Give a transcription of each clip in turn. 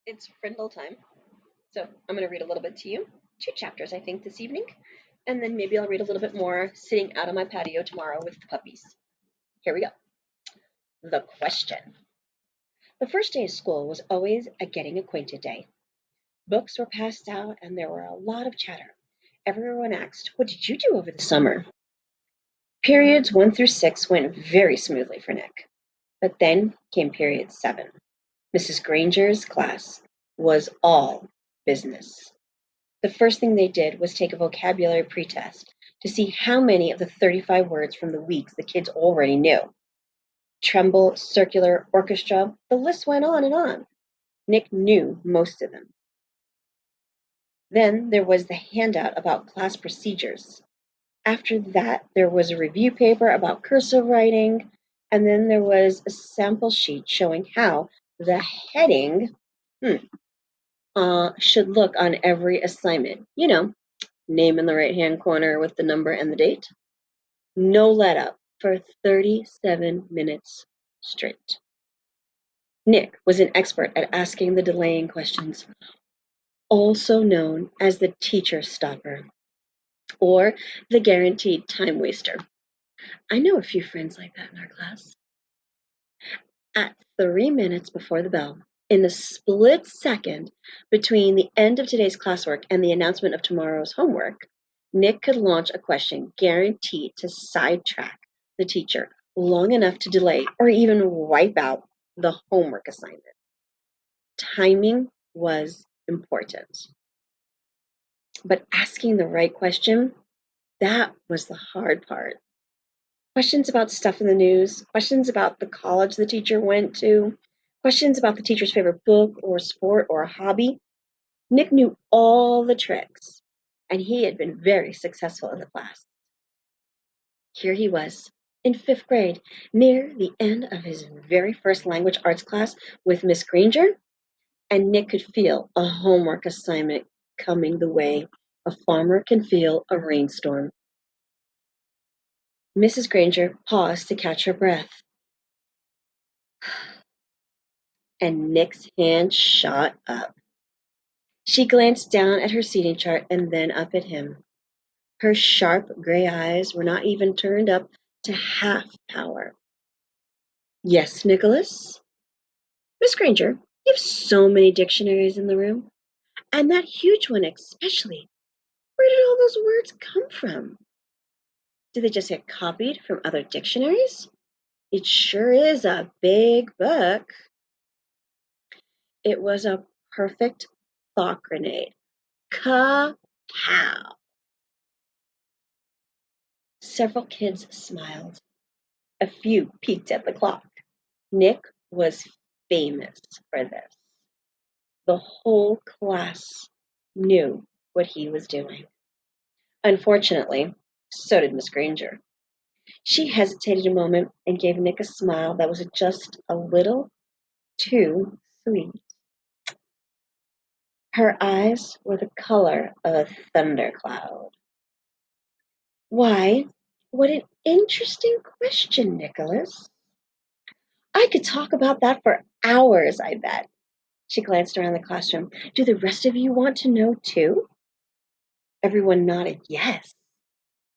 It's Frindle time. So I'm going to read a little bit to you. Two chapters, I think, this evening. And then maybe I'll read a little bit more sitting out on my patio tomorrow with the puppies. Here we go. The question. The first day of school was always a getting acquainted day. Books were passed out and there were a lot of chatter. Everyone asked, "What did you do over the summer?" Periods 1 through 6 went very smoothly for Nick. But then came period 7. Mrs. Granger's class was all business. The first thing they did was take a vocabulary pretest to see how many of the 35 words from the weeks the kids already knew. Tremble, circular, orchestra, the list went on and on. Nick knew most of them. Then there was the handout about class procedures. After that, there was a review paper about cursive writing, and then there was a sample sheet showing how the heading should look on every assignment. Name in the right-hand corner with the number and the date. No let up for 37 minutes straight. Nick was an expert at asking the delaying questions, also known as the teacher stopper or the guaranteed time waster. I know a few friends like that in our class. At 3 minutes before the bell, in the split second between the end of today's classwork and the announcement of tomorrow's homework, Nick could launch a question guaranteed to sidetrack the teacher long enough to delay or even wipe out the homework assignment. Timing was important. But asking the right question, that was the hard part. Questions about stuff in the news, questions about the college the teacher went to, questions about the teacher's favorite book or sport or hobby. Nick knew all the tricks, and he had been very successful in the class. Here he was, in 5th grade, near the end of his very first language arts class with Miss Granger, and Nick could feel a homework assignment coming the way a farmer can feel a rainstorm. Mrs. Granger paused to catch her breath, and Nick's hand shot up. She glanced down at her seating chart and then up at him. Her sharp gray eyes were not even turned up to half power. "Yes, Nicholas?" "Miss Granger, you have so many dictionaries in the room, and that huge one especially. Where did all those words come from? Did they just get copied from other dictionaries? It sure is a big book." It was a perfect thought grenade. Ka-pow! Several kids smiled. A few peeked at the clock. Nick was famous for this. The whole class knew what he was doing. Unfortunately, so did Miss Granger. She hesitated a moment and gave Nick a smile that was just a little too sweet. Her eyes were the color of a thundercloud. "Why, what an interesting question, Nicholas. I could talk about that for hours, I bet." She glanced around the classroom. "Do the rest of you want to know too?" Everyone nodded yes.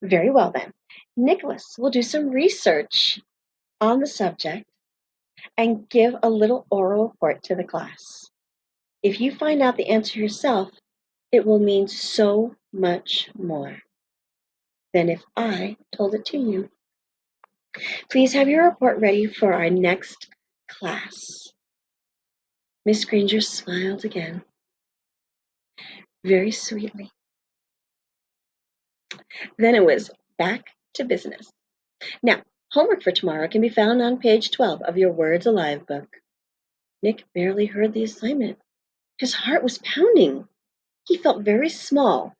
"Very well then. Nicholas will do some research on the subject and give a little oral report to the class. If you find out the answer yourself, it will mean so much more than if I told it to you. Please have your report ready for our next class." Miss Granger smiled again, very sweetly. Then it was back to business. Now, homework for tomorrow can be found on page 12 of your Words Alive book. Nick barely heard the assignment. His heart was pounding. He felt very small,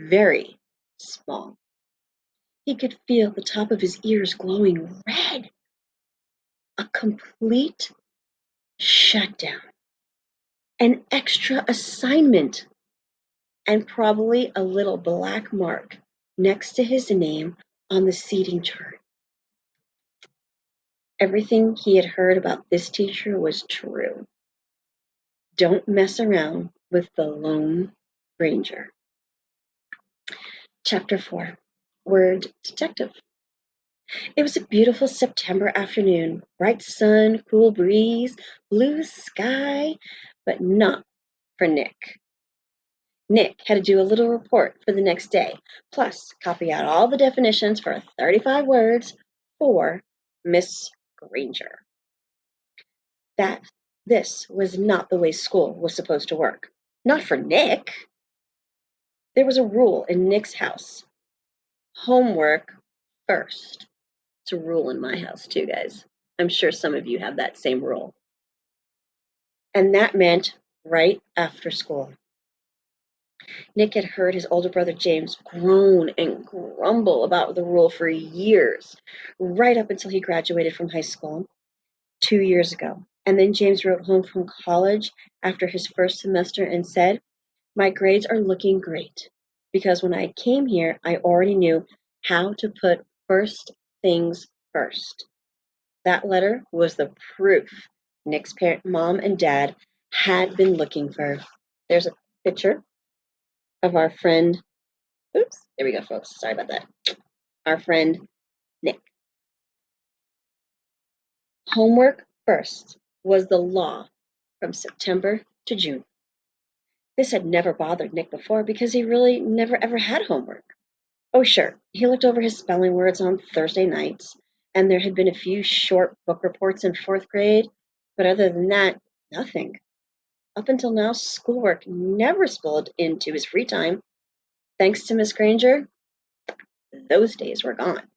very small. He could feel the top of his ears glowing red. A complete shutdown. An extra assignment. And probably a little black mark next to his name on the seating chart. Everything he had heard about this teacher was true. Don't mess around with the Lone Ranger. Chapter 4, Word Detective. It was a beautiful September afternoon. Bright sun, cool breeze, blue sky, but not for Nick. Nick had to do a little report for the next day, plus copy out all the definitions for 35 words for Miss Granger. This was not the way school was supposed to work. Not for Nick. There was a rule in Nick's house. Homework first. It's a rule in my house too, guys. I'm sure some of you have that same rule. And that meant right after school. Nick had heard his older brother James groan and grumble about the rule for years, right up until he graduated from high school 2 years ago. And then James wrote home from college after his first semester and said, "My grades are looking great because when I came here, I already knew how to put first things first." That letter was the proof Nick's mom and dad had been looking for. There's a picture of our friend. Oops, there we go, folks. Sorry about that. Our friend Nick. Homework first was the law from September to June. This had never bothered Nick before because he really never ever had homework. Oh, sure, he looked over his spelling words on Thursday nights, and there had been a few short book reports in fourth grade, but other than that, nothing. Up until now, schoolwork never spilled into his free time. Thanks to Miss Granger, those days were gone.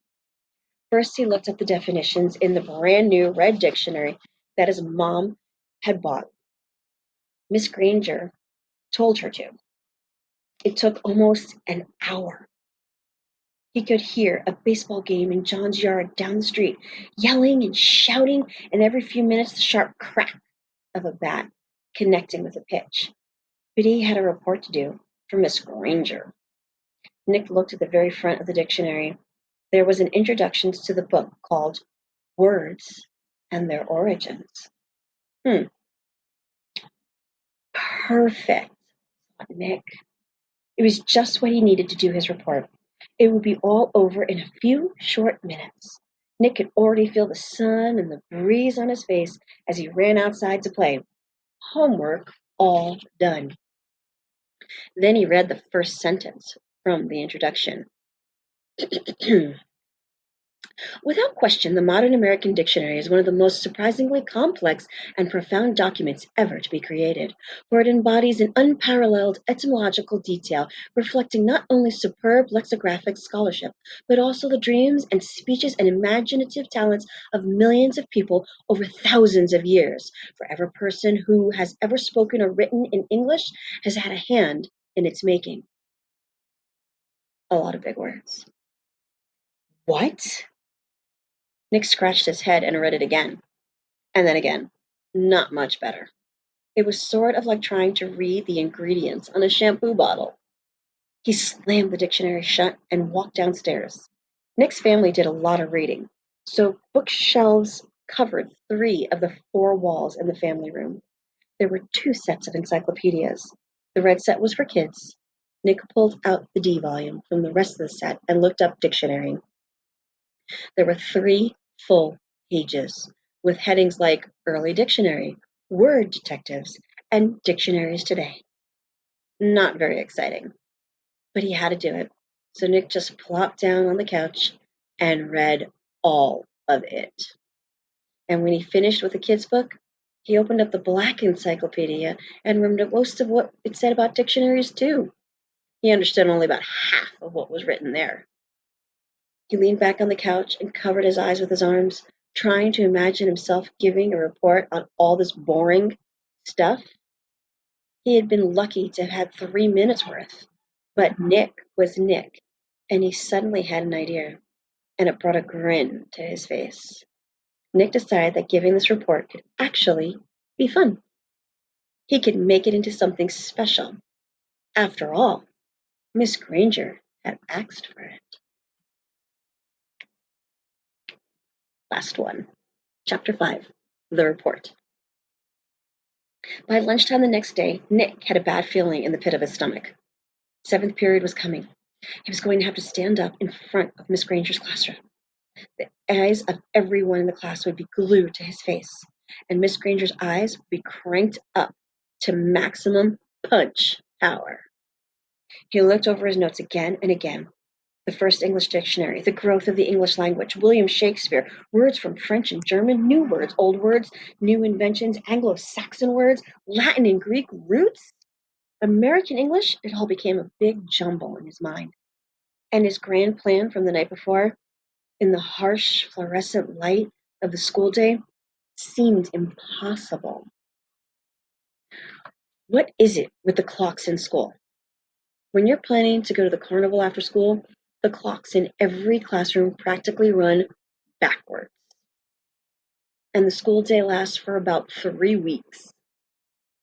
First, he looked up the definitions in the brand new red dictionary that his mom had bought. Miss Granger told her to. It took almost an hour. He could hear a baseball game in John's yard down the street, yelling and shouting, and every few minutes the sharp crack of a bat connecting with a pitch. But he had a report to do for Miss Granger. Nick looked at the very front of the dictionary. There was an introduction to the book called Words and Their Origins. Perfect, thought Nick. It was just what he needed to do his report. It would be all over in a few short minutes. Nick could already feel the sun and the breeze on his face as he ran outside to play. Homework all done. Then he read the first sentence from the introduction. Without question, the modern American dictionary is one of the most surprisingly complex and profound documents ever to be created, for it embodies an unparalleled etymological detail reflecting not only superb lexicographic scholarship, but also the dreams and speeches and imaginative talents of millions of people over thousands of years. For every person who has ever spoken or written in English has had a hand in its making. A lot of big words. What? Nick scratched his head and read it again. And then again. Not much better. It was sort of like trying to read the ingredients on a shampoo bottle. He slammed the dictionary shut and walked downstairs. Nick's family did a lot of reading, so bookshelves covered 3 of the 4 walls in the family room. There were 2 sets of encyclopedias. The red set was for kids. Nick pulled out the D volume from the rest of the set and looked up dictionary. There were 3 full pages with headings like Early Dictionary, Word Detectives, and Dictionaries Today. Not very exciting, but he had to do it. So Nick just plopped down on the couch and read all of it. And when he finished with the kids' book, he opened up the black encyclopedia and remembered most of what it said about dictionaries, too. He understood only about half of what was written there. He leaned back on the couch and covered his eyes with his arms, trying to imagine himself giving a report on all this boring stuff. He had been lucky to have had 3 minutes worth. But Nick was Nick, and he suddenly had an idea, and it brought a grin to his face. Nick decided that giving this report could actually be fun. He could make it into something special. After all, Miss Granger had asked for it. Last one. Chapter 5. The Report. By lunchtime the next day, Nick had a bad feeling in the pit of his stomach. Seventh period was coming. He was going to have to stand up in front of Miss Granger's classroom. The eyes of everyone in the class would be glued to his face, and Miss Granger's eyes would be cranked up to maximum punch power. He looked over his notes again and again. The first English dictionary, the growth of the English language, William Shakespeare, words from French and German, new words, old words, new inventions, Anglo-Saxon words, Latin and Greek roots, American English, it all became a big jumble in his mind. And his grand plan from the night before, in the harsh fluorescent light of the school day, seemed impossible. What is it with the clocks in school? When you're planning to go to the carnival after school, the clocks in every classroom practically run backwards. And the school day lasts for about 3 weeks.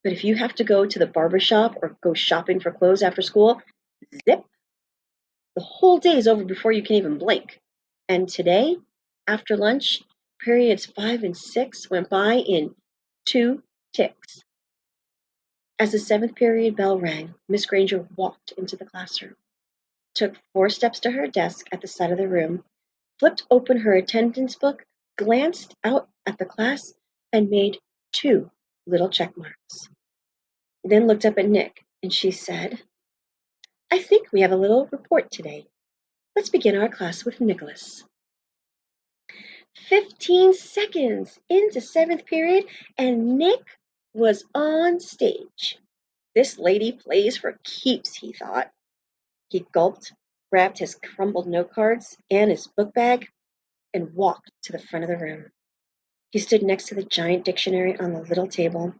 But if you have to go to the barber shop or go shopping for clothes after school, zip, the whole day is over before you can even blink. And today, after lunch, periods 5 and 6 went by in 2 ticks. As the seventh period bell rang, Miss Granger walked into the classroom, took 4 steps to her desk at the side of the room, flipped open her attendance book, glanced out at the class, and made 2 little check marks. Then looked up at Nick, and she said, "I think we have a little report today. Let's begin our class with Nicholas." 15 seconds into seventh period, and Nick was on stage. This lady plays for keeps, he thought. He gulped, grabbed his crumbled note cards and his book bag, and walked to the front of the room. He stood next to the giant dictionary on the little table,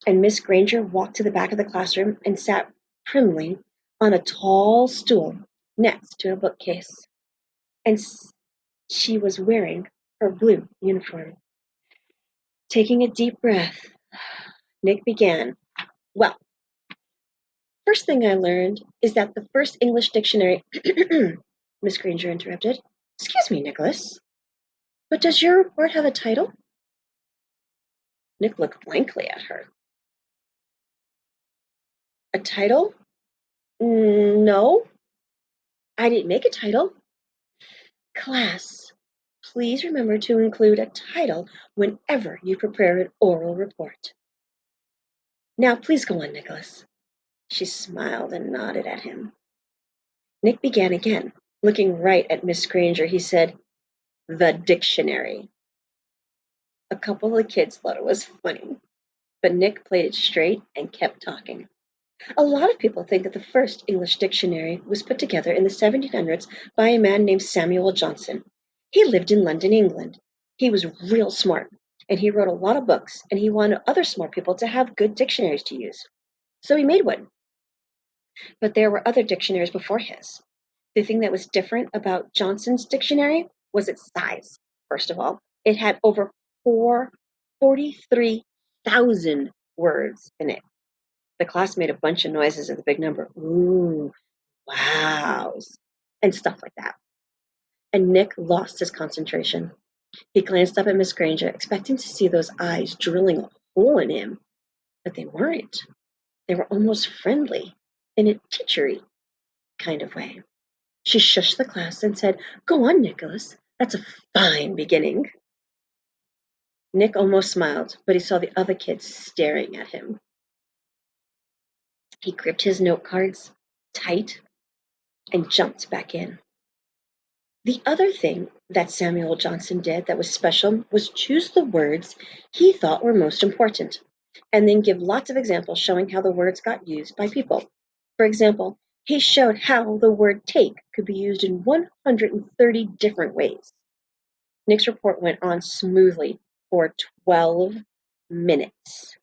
and Miss Granger walked to the back of the classroom and sat primly on a tall stool next to a bookcase. And she was wearing her blue uniform. Taking a deep breath, Nick began. "Well, first thing I learned is that the first English dictionary," Miss Granger interrupted. "Excuse me, Nicholas, but does your report have a title?" Nick looked blankly at her. "A title? No, I didn't make a title." "Class, please remember to include a title whenever you prepare an oral report. Now, please go on, Nicholas." She smiled and nodded at him. Nick began again. Looking right at Miss Granger, he said, "The dictionary." A couple of kids thought it was funny, but Nick played it straight and kept talking. "A lot of people think that the first English dictionary was put together in the 1700s by a man named Samuel Johnson. He lived in London, England. He was real smart, and he wrote a lot of books, and he wanted other smart people to have good dictionaries to use. So he made one. But there were other dictionaries before his. The thing that was different about Johnson's dictionary was its size. First of all, it had over 43,000 words in it." The class made a bunch of noises at the big number. Ooh, wows, and stuff like that. And Nick lost his concentration. He glanced up at Miss Granger, expecting to see those eyes drilling a hole in him, but they weren't. They were almost friendly, in a teachery kind of way. She shushed the class and said, "Go on, Nicholas. That's a fine beginning." Nick almost smiled, but he saw the other kids staring at him. He gripped his note cards tight and jumped back in. The other thing that Samuel Johnson did that was special was choose the words he thought were most important, and then give lots of examples showing how the words got used by people. For example, he showed how the word take could be used in 130 different ways. Nick's report went on smoothly for 12 minutes.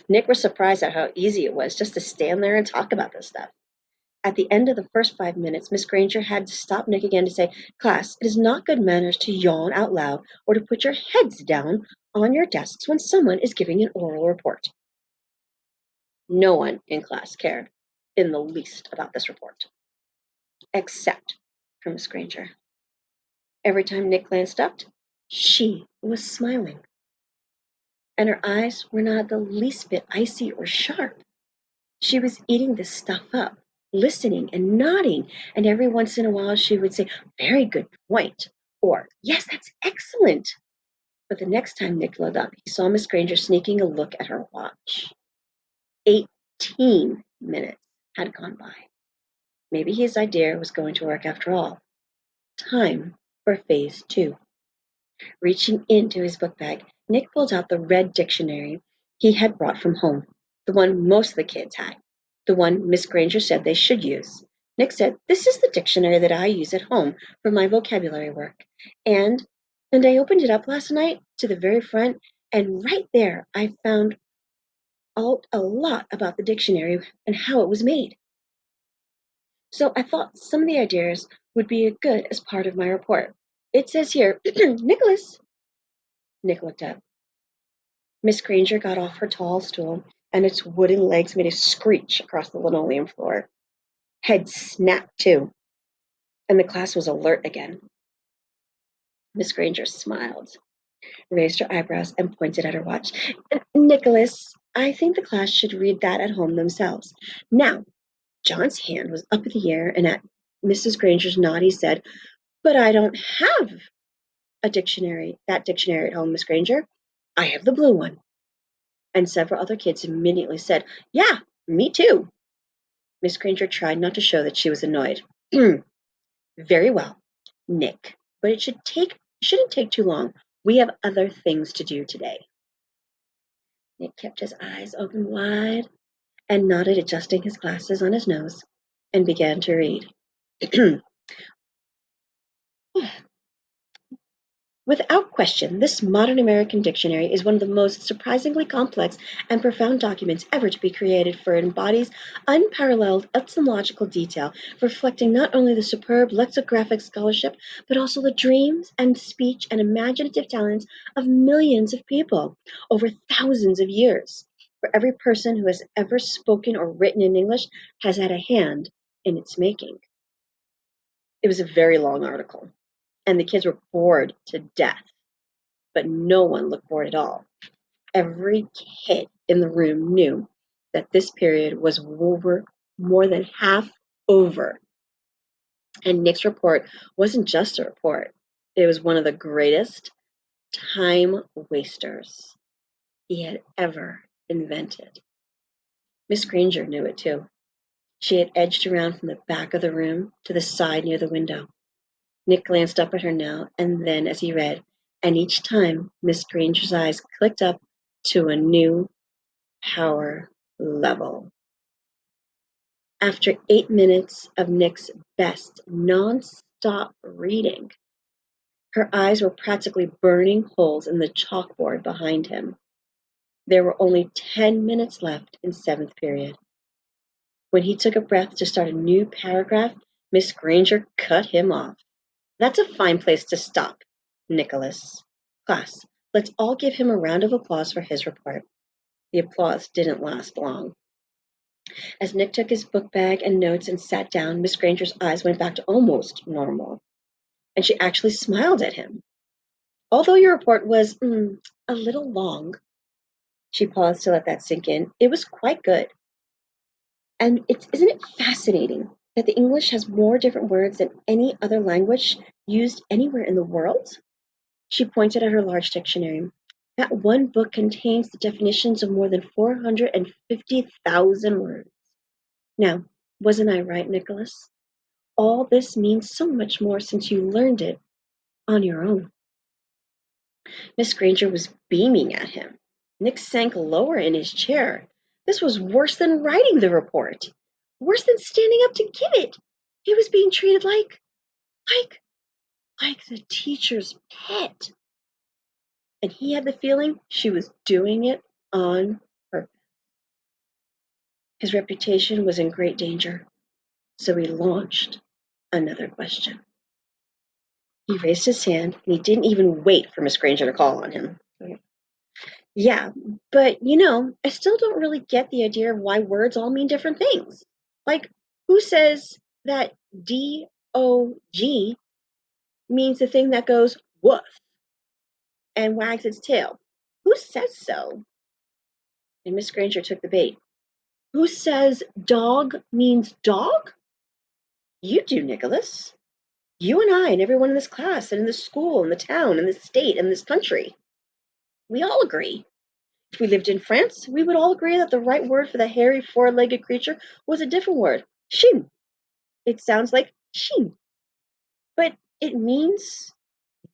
Nick was surprised at how easy it was just to stand there and talk about this stuff. At the end of the first 5 minutes, Miss Granger had to stop Nick again to say, "Class, it is not good manners to yawn out loud or to put your heads down on your desks when someone is giving an oral report." No one in class cared in the least about this report, except for Miss Granger. Every time Nick glanced up, she was smiling. and her eyes were not the least bit icy or sharp. She was eating this stuff up, listening and nodding, and every once in a while she would say, "Very good point," or "Yes, that's excellent." But the next time Nick looked up, he saw Miss Granger sneaking a look at her watch. 18 minutes had gone by. Maybe his idea was going to work after all. Time for phase two. Reaching into his book bag, Nick pulled out the red dictionary he had brought from home, the one most of the kids had, the one Miss Granger said they should use. Nick said, "This is the dictionary that I use at home for my vocabulary work. And I opened it up last night to the very front, and right there I found out a lot about the dictionary and how it was made. So I thought some of the ideas would be good as part of my report. It says here, Nicholas." Nick looked up. Miss Granger got off her tall stool, and its wooden legs made a screech across the linoleum floor. Head snapped, too, and the class was alert again. Miss Granger smiled, raised her eyebrows, and pointed at her watch. "Nicholas, I think the class should read that at home themselves. Now," John's hand was up in the air, and at Mrs. Granger's nod he said, "But I don't have that dictionary at home, Miss Granger. I have the blue one." And several other kids immediately said, "Yeah, me too." Miss Granger tried not to show that she was annoyed. "Very well, Nick, but shouldn't take too long. We have other things to do today." Nick kept his eyes open wide and nodded, adjusting his glasses on his nose, and began to read. Without question, this modern American dictionary is one of the most surprisingly complex and profound documents ever to be created, for it embodies unparalleled etymological detail, reflecting not only the superb lexicographic scholarship, but also the dreams and speech and imaginative talents of millions of people over thousands of years. For every person who has ever spoken or written in English has had a hand in its making. It was a very long article, and the kids were bored to death. But no one looked bored at all. Every kid in the room knew that this period was over, more than half over. And Nick's report wasn't just a report, it was one of the greatest time wasters he had ever invented. Miss Granger knew it too. She had edged around from the back of the room to the side near the window. Nick glanced up at her now and then as he read, and each time Miss Granger's eyes clicked up to a new power level. After 8 minutes of Nick's best non-stop reading, her eyes were practically burning holes in the chalkboard behind him. There were only 10 minutes left in seventh period. When he took a breath to start a new paragraph, Miss Granger cut him off. "That's a fine place to stop, Nicholas. Class, let's all give him a round of applause for his report." The applause didn't last long. As Nick took his book bag and notes and sat down, Miss Granger's eyes went back to almost normal, and she actually smiled at him. "Although your report was a little long," she paused to let that sink in, "it was quite good. And isn't it fascinating that the English has more different words than any other language used anywhere in the world?" She pointed at her large dictionary. "That one book contains the definitions of more than 450,000 words. Now, wasn't I right, Nicholas? All this means so much more since you learned it on your own." Miss Granger was beaming at him. Nick sank lower in his chair. This was worse than writing the report, worse than standing up to give it. He was being treated like, like the teacher's pet. And he had the feeling she was doing it on purpose. His reputation was in great danger, so he launched another question. He raised his hand, and he didn't even wait for Miss Granger to call on him. "Yeah, but I still don't really get the idea of why words all mean different things. Like, who says that DOG means the thing that goes woof and wags its tail? Who says so? And Miss Granger took the bait. Who says dog means dog? You do, Nicholas. You and I and everyone in this class and in this school and the town and this state and this country. We all agree. If we lived in France, we would all agree that the right word for the hairy four-legged creature was a different word. Chien. It sounds like chien. But it means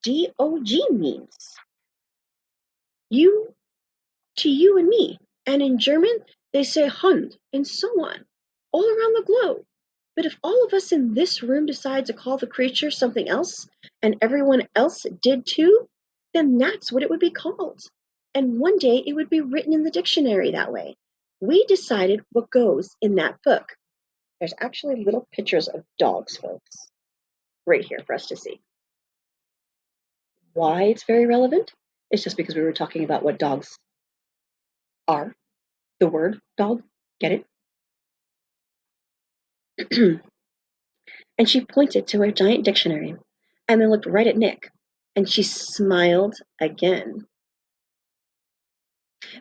D-O-G means you to you and me. And in German, they say Hund, and so on, all around the globe. But if all of us in this room decide to call the creature something else, and everyone else did too, then that's what it would be called. And one day it would be written in the dictionary that way. We decided what goes in that book. There's actually little pictures of dogs, folks, right here for us to see. Why it's very relevant? It's just because we were talking about what dogs are. The word dog, get it? And she pointed to her giant dictionary and then looked right at Nick. And she smiled again.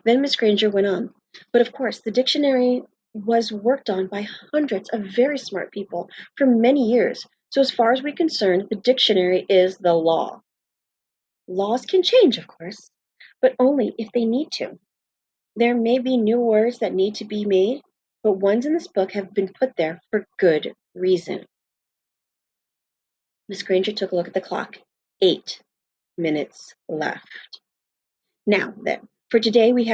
Then Miss Granger went on. But of course, the dictionary was worked on by hundreds of very smart people for many years. So as far as we're concerned, the dictionary is the law. Laws can change, of course, but only if they need to. There may be new words that need to be made, but ones in this book have been put there for good reason. Miss Granger took a look at the clock. 8 minutes left. Now then, for today we're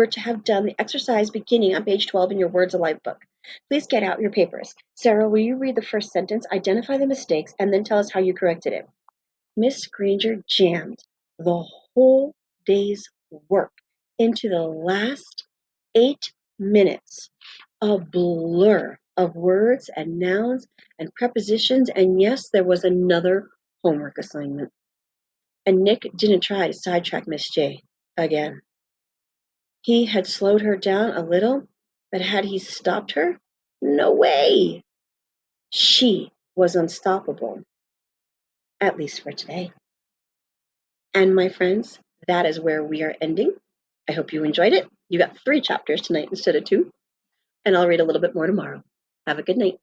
to have done the exercise beginning on page 12 in your Words Alive book. Please get out your papers. Sarah, will you read the first sentence, identify the mistakes, and then tell us how you corrected it? Miss Granger jammed the whole day's work into the last 8 minutes. A blur of words and nouns and prepositions, and yes, there was another homework assignment. And Nick didn't try to sidetrack Miss J again. He had slowed her down a little, but had he stopped her? No way! She was unstoppable, at least for today. And my friends, that is where we are ending. I hope you enjoyed it. You got 3 chapters tonight instead of 2, and I'll read a little bit more tomorrow. Have a good night.